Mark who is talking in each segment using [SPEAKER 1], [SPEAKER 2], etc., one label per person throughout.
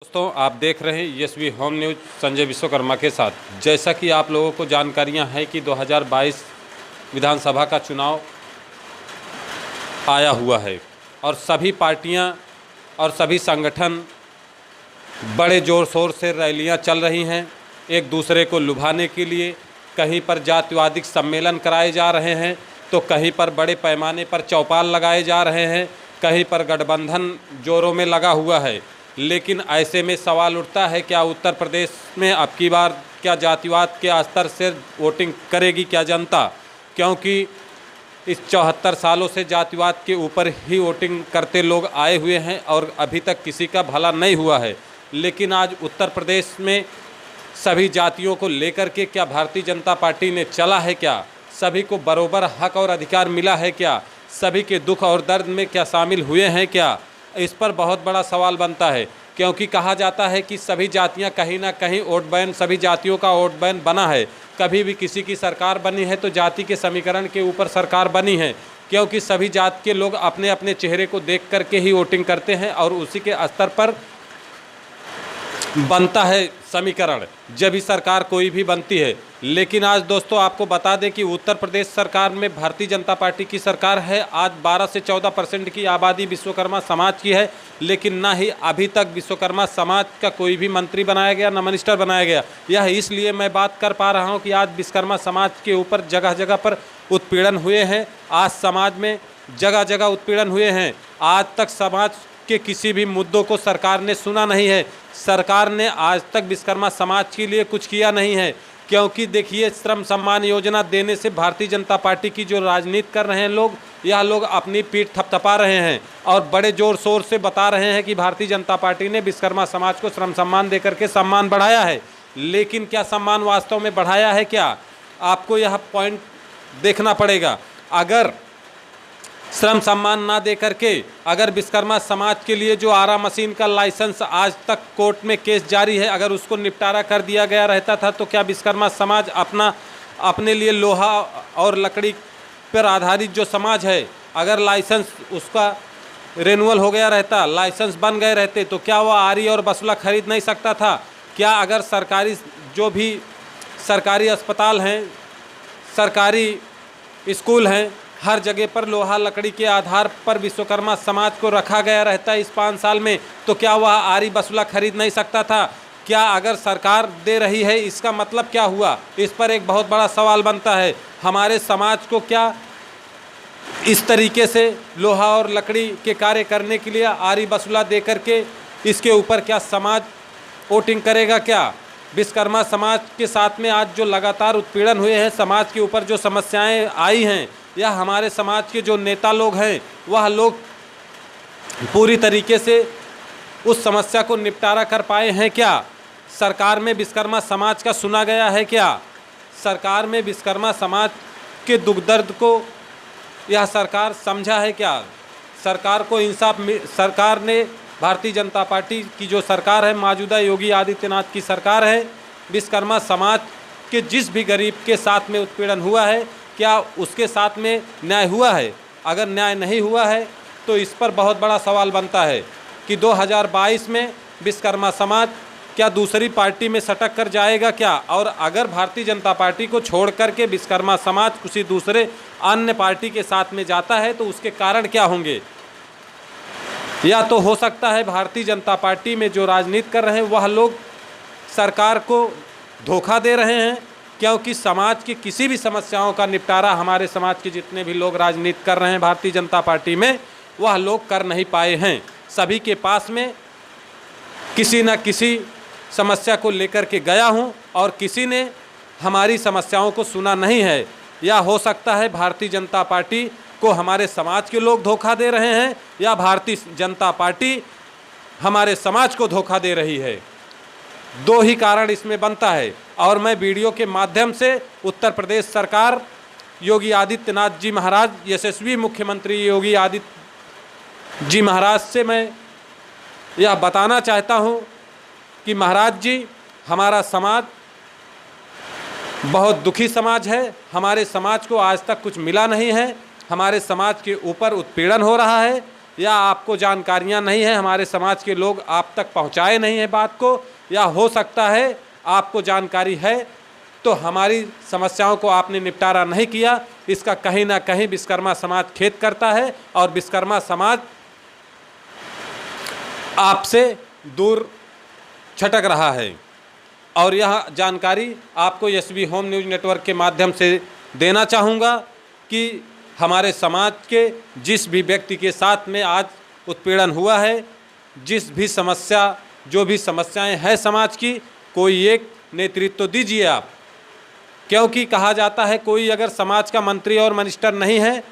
[SPEAKER 1] दोस्तों, आप देख रहे हैं यशवी होम न्यूज़ संजय विश्वकर्मा के साथ। जैसा कि आप लोगों को जानकारियां हैं कि 2022 विधानसभा का चुनाव आया हुआ है और सभी पार्टियां और सभी संगठन बड़े ज़ोर शोर से रैलियां चल रही हैं एक दूसरे को लुभाने के लिए। कहीं पर जातिवादिक सम्मेलन कराए जा रहे हैं तो कहीं पर बड़े पैमाने पर चौपाल लगाए जा रहे हैं, कहीं पर गठबंधन जोरों में लगा हुआ है। लेकिन ऐसे में सवाल उठता है, क्या उत्तर प्रदेश में अब की बार क्या जातिवाद के स्तर से वोटिंग करेगी क्या जनता? क्योंकि इस 74 सालों से जातिवाद के ऊपर ही वोटिंग करते लोग आए हुए हैं और अभी तक किसी का भला नहीं हुआ है। लेकिन आज उत्तर प्रदेश में सभी जातियों को लेकर के क्या भारतीय जनता पार्टी ने चला है? क्या सभी को बराबर हक और अधिकार मिला है? क्या सभी के दुख और दर्द में क्या शामिल हुए हैं? क्या इस पर बहुत बड़ा सवाल बनता है, क्योंकि कहा जाता है कि सभी जातियां कहीं ना कहीं वोट बैंक, सभी जातियों का वोट बैंक बना है। कभी भी किसी की सरकार बनी है तो जाति के समीकरण के ऊपर सरकार बनी है, क्योंकि सभी जात के लोग अपने अपने चेहरे को देख करके ही वोटिंग करते हैं और उसी के स्तर पर बनता है समीकरण जब भी सरकार कोई भी बनती है। लेकिन आज दोस्तों आपको बता दें कि उत्तर प्रदेश सरकार में भारतीय जनता पार्टी की सरकार है। आज 12 से 14% की आबादी विश्वकर्मा समाज की है, लेकिन ना ही अभी तक विश्वकर्मा समाज का कोई भी मंत्री बनाया गया, ना मिनिस्टर बनाया गया। यह इसलिए मैं बात कर पा रहा हूं कि आज विश्वकर्मा समाज के ऊपर जगह जगह पर उत्पीड़न हुए हैं। आज समाज में जगह जगह उत्पीड़न हुए हैं। आज तक समाज के किसी भी मुद्दों को सरकार ने सुना नहीं है। सरकार ने आज तक विश्वकर्मा समाज के लिए कुछ किया नहीं है, क्योंकि देखिए, श्रम सम्मान योजना देने से भारतीय जनता पार्टी की जो राजनीति कर रहे हैं लोग, यह लोग अपनी पीठ थपथपा रहे हैं और बड़े जोर शोर से बता रहे हैं कि भारतीय जनता पार्टी ने विश्वकर्मा समाज को श्रम सम्मान देकर के सम्मान बढ़ाया है। लेकिन क्या सम्मान वास्तव में बढ़ाया है? क्या आपको यह पॉइंट देखना पड़ेगा। अगर श्रम सम्मान ना दे करके अगर विश्वकर्मा समाज के लिए जो आरा मशीन का लाइसेंस आज तक कोर्ट में केस जारी है, अगर उसको निपटारा कर दिया गया रहता था तो क्या विश्वकर्मा समाज अपने लिए लोहा और लकड़ी पर आधारित जो समाज है, अगर लाइसेंस उसका रिन्यूअल हो गया रहता, लाइसेंस बन गए रहते, तो क्या वह आरी और बसुला खरीद नहीं सकता था? क्या अगर सरकारी जो भी सरकारी अस्पताल हैं, सरकारी स्कूल हैं, हर जगह पर लोहा लकड़ी के आधार पर विश्वकर्मा समाज को रखा गया रहता है इस 5 साल में, तो क्या वह आरी बसुला खरीद नहीं सकता था? क्या अगर सरकार दे रही है इसका मतलब क्या हुआ? इस पर एक बहुत बड़ा सवाल बनता है। हमारे समाज को क्या इस तरीके से लोहा और लकड़ी के कार्य करने के लिए आरी बसुला दे करके इसके ऊपर क्या समाज वोटिंग करेगा? क्या विश्वकर्मा समाज के साथ में आज जो लगातार उत्पीड़न हुए हैं, समाज के ऊपर जो समस्याएं आई हैं, या हमारे समाज के जो नेता लोग हैं वह लोग पूरी तरीके से उस समस्या को निपटारा कर पाए हैं? क्या सरकार में विश्वकर्मा समाज का सुना गया है? क्या सरकार में विश्वकर्मा समाज के दुख दर्द को यह सरकार समझा है? क्या सरकार को इंसाफ? सरकार ने, भारतीय जनता पार्टी की जो सरकार है, मौजूदा योगी आदित्यनाथ की सरकार है, विश्वकर्मा समाज के जिस भी गरीब के साथ में उत्पीड़न हुआ है, क्या उसके साथ में न्याय हुआ है? अगर न्याय नहीं हुआ है तो इस पर बहुत बड़ा सवाल बनता है कि 2022 में विश्वकर्मा समाज क्या दूसरी पार्टी में सटक कर जाएगा क्या? और अगर भारतीय जनता पार्टी को छोड़ करके विश्वकर्मा समाज किसी दूसरे अन्य पार्टी के साथ में जाता है तो उसके कारण क्या होंगे? या तो हो सकता है भारतीय जनता पार्टी में जो राजनीति कर रहे हैं वह लोग सरकार को धोखा दे रहे हैं, क्योंकि समाज की किसी भी समस्याओं का निपटारा हमारे समाज के जितने भी लोग राजनीति कर रहे हैं भारतीय जनता पार्टी में, वह लोग कर नहीं पाए हैं। सभी के पास में किसी न किसी समस्या को लेकर के गया हूं और किसी ने हमारी समस्याओं को सुना नहीं है। या हो सकता है भारतीय जनता पार्टी को हमारे समाज के लोग धोखा दे रहे हैं, या भारतीय जनता पार्टी हमारे समाज को धोखा दे रही है। दो ही कारण इसमें बनता है। और मैं वीडियो के माध्यम से उत्तर प्रदेश सरकार, योगी आदित्यनाथ जी महाराज, यशस्वी मुख्यमंत्री योगी आदित्य जी महाराज से मैं यह बताना चाहता हूं कि महाराज जी, हमारा समाज बहुत दुखी समाज है। हमारे समाज को आज तक कुछ मिला नहीं है। हमारे समाज के ऊपर उत्पीड़न हो रहा है। या आपको जानकारियां नहीं है, हमारे समाज के लोग आप तक पहुंचाए नहीं है बात को, या हो सकता है आपको जानकारी है तो हमारी समस्याओं को आपने निपटारा नहीं किया। इसका कहीं ना कहीं विश्वकर्मा समाज खेद करता है और विश्वकर्मा समाज आपसे दूर छटक रहा है। और यह जानकारी आपको एसबी होम न्यूज़ नेटवर्क के माध्यम से देना चाहूँगा कि हमारे समाज के जिस भी व्यक्ति के साथ में आज उत्पीड़न हुआ है, जिस भी समस्या, जो भी समस्याएं हैं समाज की, कोई एक नेतृत्व दीजिए आप। क्योंकि कहा जाता है कोई अगर समाज का मंत्री और मिनिस्टर नहीं है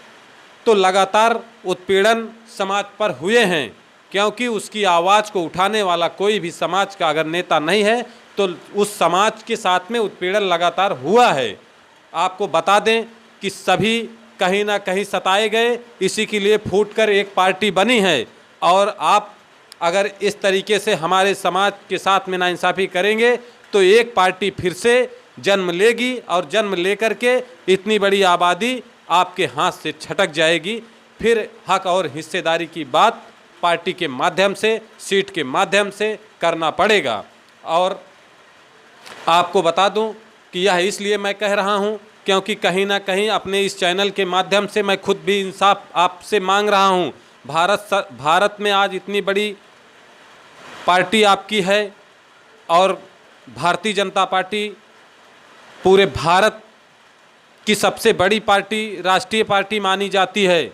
[SPEAKER 1] तो लगातार उत्पीड़न समाज पर हुए हैं, क्योंकि उसकी आवाज़ को उठाने वाला कोई भी समाज का अगर नेता नहीं है तो उस समाज के साथ में उत्पीड़न लगातार हुआ है। आपको बता दें कि सभी कहीं ना कहीं सताए गए, इसी के लिए फूटकर एक पार्टी बनी है। और आप अगर इस तरीके से हमारे समाज के साथ में नाइंसाफ़ी करेंगे तो एक पार्टी फिर से जन्म लेगी और जन्म लेकर के इतनी बड़ी आबादी आपके हाथ से छटक जाएगी। फिर हक और हिस्सेदारी की बात पार्टी के माध्यम से, सीट के माध्यम से करना पड़ेगा। और आपको बता दूं कि यह इसलिए मैं कह रहा हूं क्योंकि कहीं ना कहीं अपने इस चैनल के माध्यम से मैं खुद भी इंसाफ आपसे मांग रहा हूं। भारत में आज इतनी बड़ी पार्टी आपकी है और भारतीय जनता पार्टी पूरे भारत की सबसे बड़ी पार्टी, राष्ट्रीय पार्टी मानी जाती है।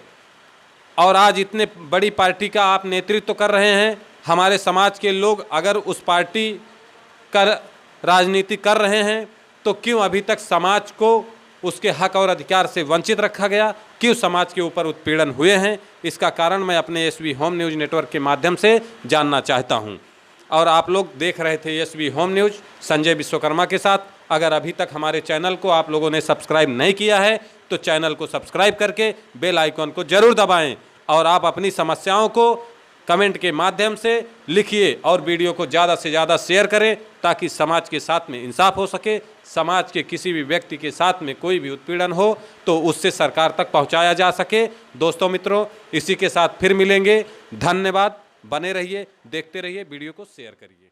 [SPEAKER 1] और आज इतने बड़ी पार्टी का आप नेतृत्व कर रहे हैं। हमारे समाज के लोग अगर उस पार्टी का राजनीति कर रहे हैं तो क्यों अभी तक समाज को उसके हक और अधिकार से वंचित रखा गया, क्यों समाज के ऊपर उत्पीड़न हुए हैं? इसका कारण मैं अपने एसबी होम न्यूज़ नेटवर्क के माध्यम से जानना चाहता हूं। और आप लोग देख रहे थे SB home news Sanjay Vishwakarma के साथ। अगर अभी तक हमारे चैनल को आप लोगों ने सब्सक्राइब नहीं किया है तो चैनल को सब्सक्राइब करके बेल आइकॉन को ज़रूर दबाएं। और आप अपनी समस्याओं को कमेंट के माध्यम से लिखिए और वीडियो को ज़्यादा से ज़्यादा शेयर करें ताकि समाज के साथ में इंसाफ हो सके। समाज के किसी भी व्यक्ति के साथ में कोई भी उत्पीड़न हो तो उससे सरकार तक पहुंचाया जा सके। दोस्तों मित्रों, इसी के साथ फिर मिलेंगे। धन्यवाद। बने रहिए, देखते रहिए, वीडियो को शेयर करिए।